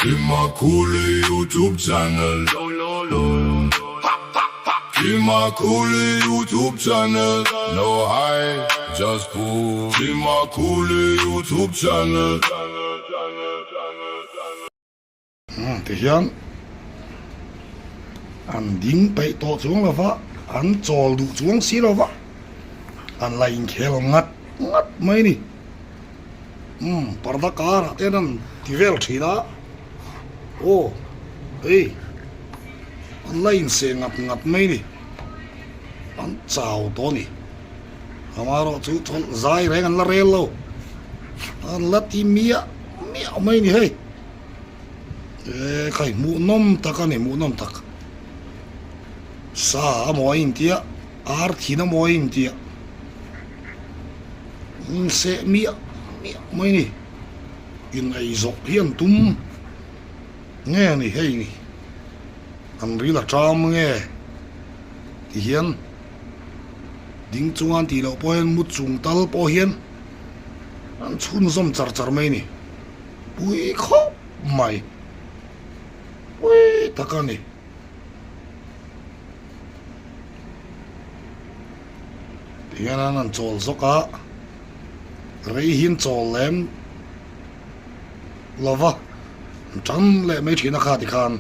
Kimakuli YouTube channel. Kimakuli YouTube channel. No high, just cool. Kimakuli YouTube channel. Thì hiện anh dính bậy to xuống là vợ anh trò đủ xuống xí là vợ anh lại khéo ngắt ngắt mấy nè parda cara thế nên thì vel chỉ đó ô ê anh lại xe ngắt ngắt mấy nè anh chào to nè hamaro chú thon dài đấy anh la rel lo anh la tim mía mấy nè hey khai mũ nôm tắc này mũ nôm tắc sa moi intia arthina moi intia se mía mấy nè in ai dọc hiền tum nghe nè hey nè anh ri là tram nghe thì hiền đinh chung anh thì lâu po hiền mút chung tal po hiền anh chun som char char mấy nè bui khóc mày ui taka ni tingnan na ng chol soka reihin chol lem lava chan le mấy thina kha tikhan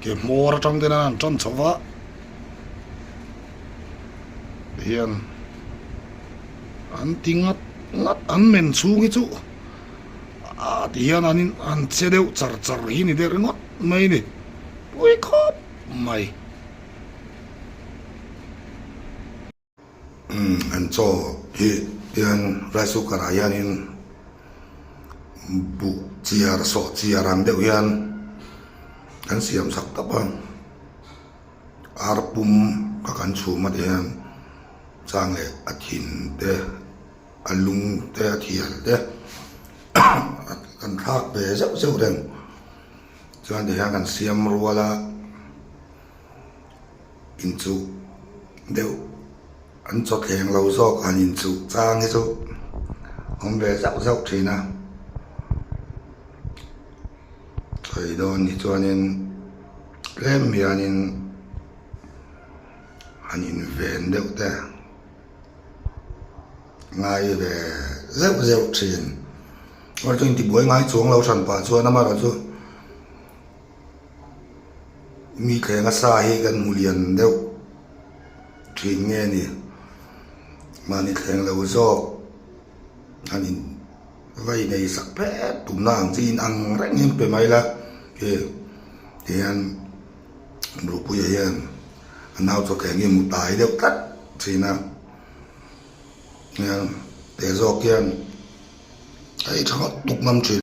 ke mor trong tên an chan chawa hiền an tingat ngat an men chungi chu hiền an che deu char char hi ni der ngot mấy ni ui khóc mày anh cho hiện rai su cả hiện in bu chia so chia ram đều hiện anh siam sắc tập ang arpum các anh chú mà hiện sang lệ athin de alung de athial de anh khác về rất sâu đen cho anh để hàng siam rùa là in chú đều anh cho kèn lâu gió anh in chú trang cái chú hôm về dạo dạo thì nào thời đó thì cho nên em thì anh in về đều ta ngay về dạo dạo thì ở trên thì buổi ngay xuống lâu sản phẩm cho năm rồi chú mi kaya nga sahi kan mulian daw train nga ni mani kaya nga lawazo anin vay na isak pe tumnang sin ang rengin pe may la ke yan grupo yan anaw cho kaya nga mutay daw tat sina yan tezok yan ay tsaka tuknam train